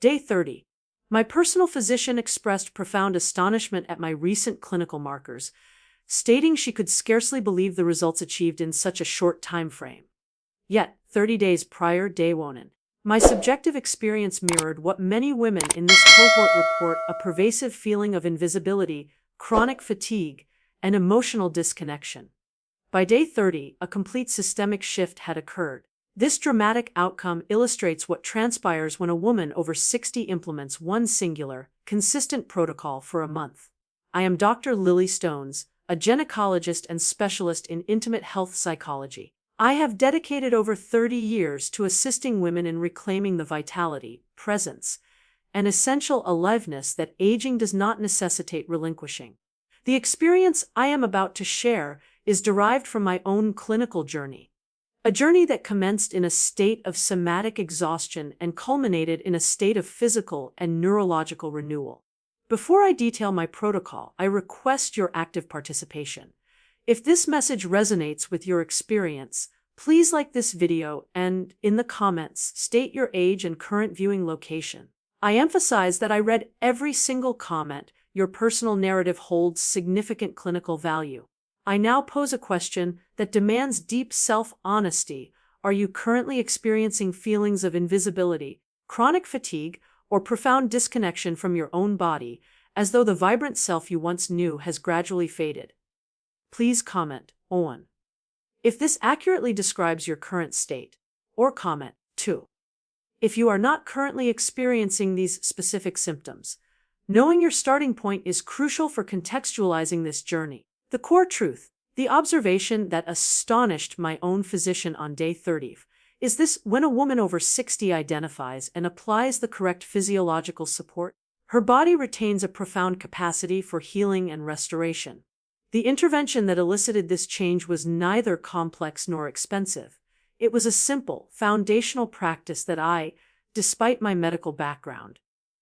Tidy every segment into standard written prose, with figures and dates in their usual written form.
Day 30. My personal physician expressed profound astonishment at my recent clinical markers, stating she could scarcely believe the results achieved in such a short time frame. Yet, 30 days prior, Day 1, my subjective experience mirrored what many women in this cohort report: a pervasive feeling of invisibility, chronic fatigue, and emotional disconnection. By Day 30, a complete systemic shift had occurred. This dramatic outcome illustrates what transpires when a woman over 60 implements one singular, consistent protocol for a month. I am Dr. Lily Stones, a gynecologist and specialist in intimate health psychology. I have dedicated over 30 years to assisting women in reclaiming the vitality, presence, and essential aliveness that aging does not necessitate relinquishing. The experience I am about to share is derived from my own clinical journey. A journey that commenced in a state of somatic exhaustion and culminated in a state of physical and neurological renewal. Before I detail my protocol, I request your active participation. If this message resonates with your experience, please like this video and, in the comments, state your age and current viewing location. I emphasize that I read every single comment. Your personal narrative holds significant clinical value. I now pose a question that demands deep self-honesty. Are you currently experiencing feelings of invisibility, chronic fatigue, or profound disconnection from your own body, as though the vibrant self you once knew has gradually faded? Please comment 1 if this accurately describes your current state, or comment 2 if you are not currently experiencing these specific symptoms. Knowing your starting point is crucial for contextualizing this journey. The core truth, the observation that astonished my own physician on Day 30, is this: when a woman over 60 identifies and applies the correct physiological support, her body retains a profound capacity for healing and restoration. The intervention that elicited this change was neither complex nor expensive. It was a simple, foundational practice that I, despite my medical background,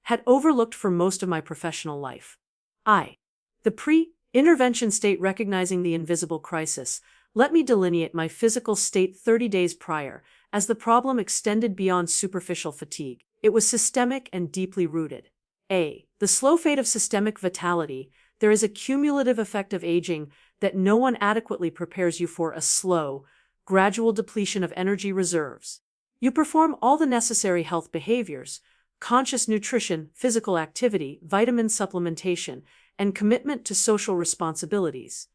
had overlooked for most of my professional life. The pre-intervention state. Recognizing the invisible crisis, let me delineate my physical state 30 days prior, as the problem extended beyond superficial fatigue. It was systemic and deeply rooted. The slow fade of systemic vitality. There is a cumulative effect of aging that no one adequately prepares you for: a slow, gradual depletion of energy reserves. You perform all the necessary health behaviors: conscious nutrition, physical activity, vitamin supplementation, and commitment to social responsibilities.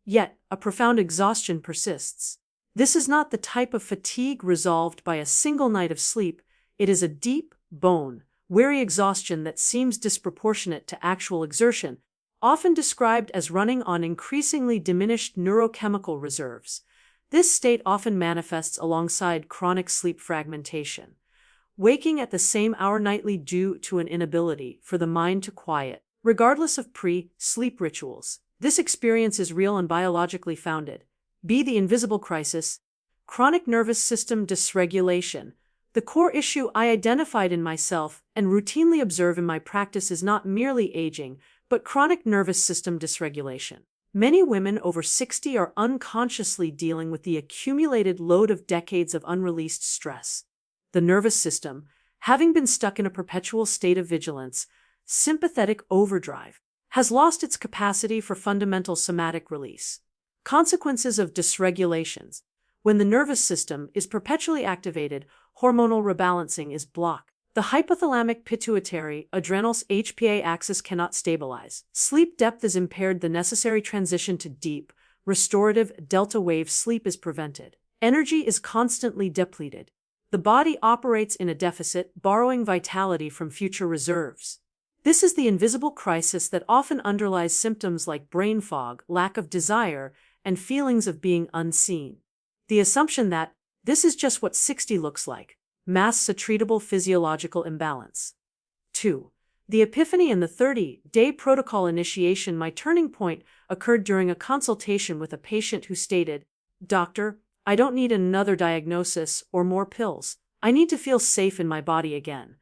Yet, a profound exhaustion persists. This is not the type of fatigue resolved by a single night of sleep. It is a deep, bone-weary exhaustion that seems disproportionate to actual exertion, often described as running on increasingly diminished neurochemical reserves. This state often manifests alongside chronic sleep fragmentation, waking at the same hour nightly due to an inability for the mind to quiet, regardless of pre-sleep rituals. This experience is real and biologically founded. The invisible crisis, chronic nervous system dysregulation. The core issue I identified in myself and routinely observe in my practice is not merely aging, but chronic nervous system dysregulation. Many women over 60 are unconsciously dealing with the accumulated load of decades of unreleased stress. The nervous system, having been stuck in a perpetual state of vigilance, sympathetic overdrive, has lost its capacity for fundamental somatic release. Consequences of dysregulations. When the nervous system is perpetually activated, hormonal rebalancing is blocked. The hypothalamic pituitary adrenals HPA axis cannot stabilize. Sleep depth is impaired. The necessary transition to deep, restorative delta wave sleep is prevented. Energy is constantly depleted. The body operates in a deficit, borrowing vitality from future reserves. This is the invisible crisis that often underlies symptoms like brain fog, lack of desire, and feelings of being unseen. The assumption that this is just what 60 looks like masks a treatable physiological imbalance. 2. The epiphany in the 30-day protocol initiation. My turning point occurred during a consultation with a patient who stated, "Doctor, I don't need another diagnosis or more pills. I need to feel safe in my body again."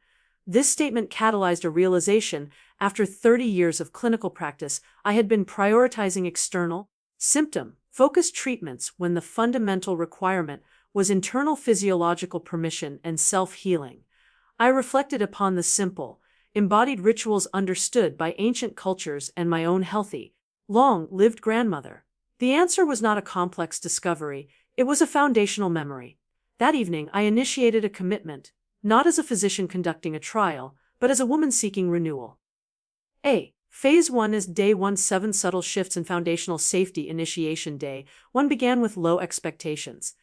This statement catalyzed a realization. After 30 years of clinical practice, I had been prioritizing external, symptom-focused treatments when the fundamental requirement was internal physiological permission and self-healing. I reflected upon the simple, embodied rituals understood by ancient cultures and my own healthy, long-lived grandmother. The answer was not a complex discovery, it was a foundational memory. That evening, I initiated a commitment, not as a physician conducting a trial, but as a woman seeking renewal. Phase 1 is Day 1. 7 Subtle Shifts in Foundational Safety. Initiation. Day 1 began with low expectations.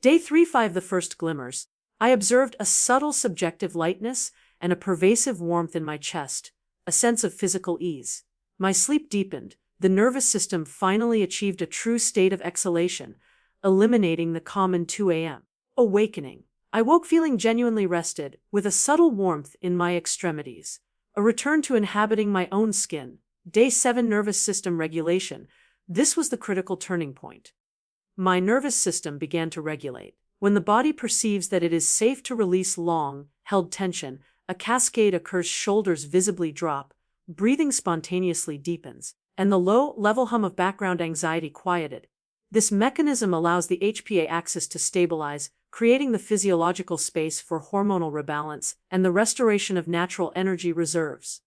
Day 3. 5 The first glimmers. I observed a subtle subjective lightness and a pervasive warmth in my chest, a sense of physical ease. My sleep deepened. The nervous system finally achieved a true state of exhalation, eliminating the common 2 a.m. awakening. I woke feeling genuinely rested, with a subtle warmth in my extremities. A return to inhabiting my own skin. Day 7 Nervous system regulation. This was the critical turning point. My nervous system began to regulate. When the body perceives that it is safe to release long-held tension, a cascade occurs. Shoulders visibly drop, breathing spontaneously deepens, and the low-level hum of background anxiety quieted. This mechanism allows the HPA axis to stabilize, creating the physiological space for hormonal rebalance and the restoration of natural energy reserves.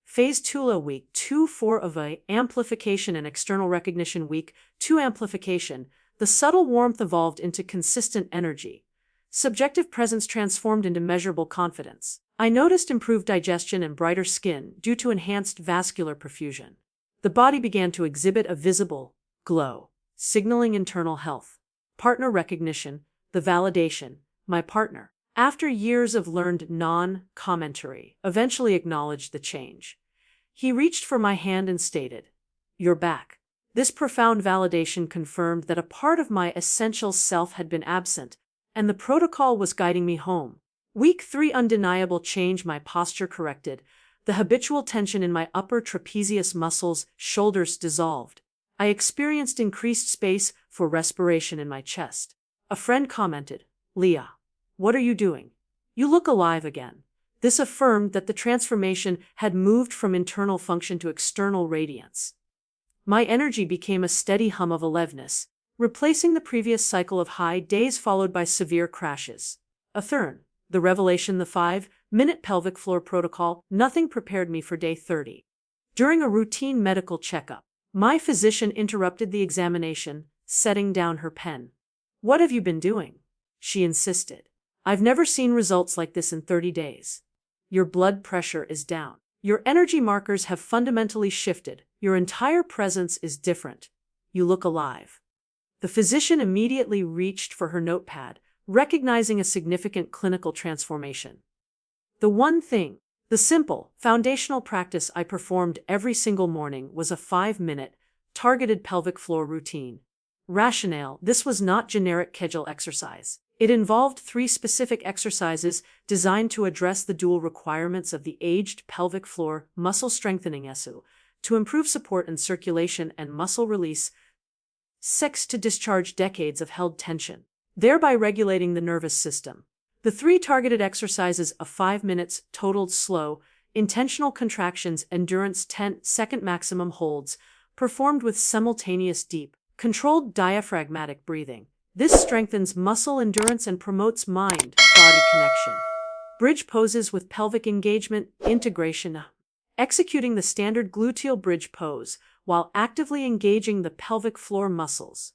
Phase 2 Week 2-4 of A. Amplification and External Recognition. Week 2 Amplification. The subtle warmth evolved into consistent energy. Subjective presence transformed into measurable confidence. I noticed improved digestion and brighter skin due to enhanced vascular perfusion. The body began to exhibit a visible glow, signaling internal health. Partner recognition. The validation. My partner, after years of learned non-commentary, eventually acknowledged the change. He reached for my hand and stated, "You're back." This profound validation confirmed that a part of my essential self had been absent, and the protocol was guiding me home. Week 3 Undeniable change. My posture corrected. The habitual tension in my upper trapezius muscles, shoulders dissolved. I experienced increased space for respiration in my chest. A friend commented, "Leah, what are you doing? You look alive again." This affirmed that the transformation had moved from internal function to external radiance. My energy became a steady hum of aliveness, replacing the previous cycle of high days followed by severe crashes. The revelation. The 5-minute pelvic floor protocol. Nothing prepared me for day 30. During a routine medical checkup, my physician interrupted the examination, setting down her pen. "What have you been doing?" she insisted. "I've never seen results like this in 30 days. Your blood pressure is down. Your energy markers have fundamentally shifted. Your entire presence is different. You look alive." The physician immediately reached for her notepad, recognizing a significant clinical transformation. The simple, foundational practice I performed every single morning was a 5-minute, targeted pelvic floor routine. Rationale: this was not generic Kegel exercise. It involved 3 specific exercises designed to address the dual requirements of the aged pelvic floor: muscle strengthening to improve support and circulation and muscle release, 6 to discharge decades of held tension, thereby regulating the nervous system. The 3 targeted exercises of 5 minutes totaled slow, intentional contractions, endurance 10-second maximum holds, performed with simultaneous deep, controlled diaphragmatic breathing. This strengthens muscle endurance and promotes mind-body connection. Bridge poses with pelvic engagement, integration. Executing the standard gluteal bridge pose while actively engaging the pelvic floor muscles.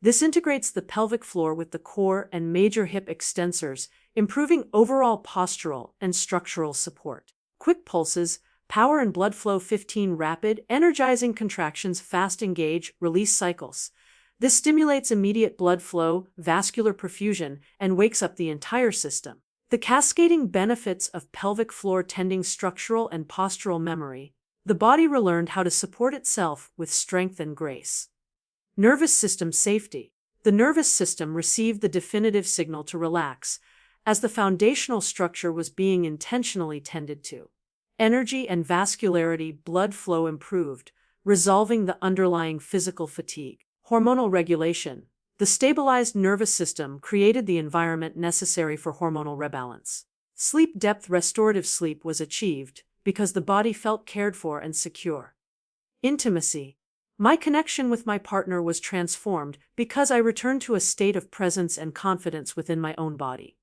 This integrates the pelvic floor with the core and major hip extensors, improving overall postural and structural support. Quick pulses, power and blood flow. 15 rapid, energizing contractions, fast engage, release cycles. This stimulates immediate blood flow, vascular perfusion, and wakes up the entire system. The cascading benefits of pelvic floor tending structural and postural memory. The body relearned how to support itself with strength and grace. Nervous system safety. The nervous system received the definitive signal to relax, as the foundational structure was being intentionally tended to. Energy and vascularity, blood flow improved, resolving the underlying physical fatigue. Hormonal regulation. The stabilized nervous system created the environment necessary for hormonal rebalance. Sleep depth. Restorative sleep was achieved because the body felt cared for and secure. Intimacy. My connection with my partner was transformed because I returned to a state of presence and confidence within my own body.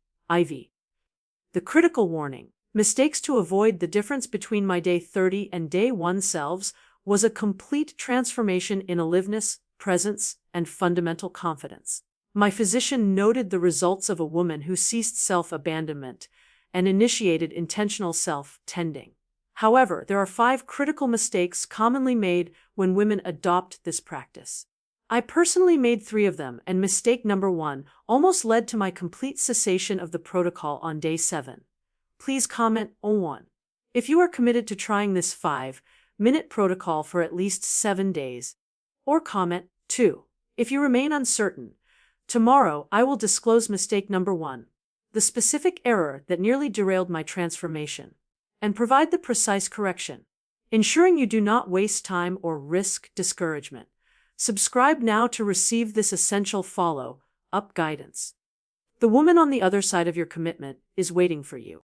The critical warning, mistakes to avoid. The difference between my day 30 and day 1 selves was a complete transformation in aliveness, presence, and fundamental confidence. My physician noted the results of a woman who ceased self-abandonment and initiated intentional self-tending. However, there are 5 critical mistakes commonly made when women adopt this practice. I personally made 3 of them, and mistake number 1 almost led to my complete cessation of the protocol on day 7. Please comment on 1 if you are committed to trying this 5-minute protocol for at least 7 days, or comment 2 if you remain uncertain. Tomorrow, I will disclose mistake number 1, the specific error that nearly derailed my transformation, and provide the precise correction, ensuring you do not waste time or risk discouragement. Subscribe now to receive this essential follow-up guidance. The woman on the other side of your commitment is waiting for you.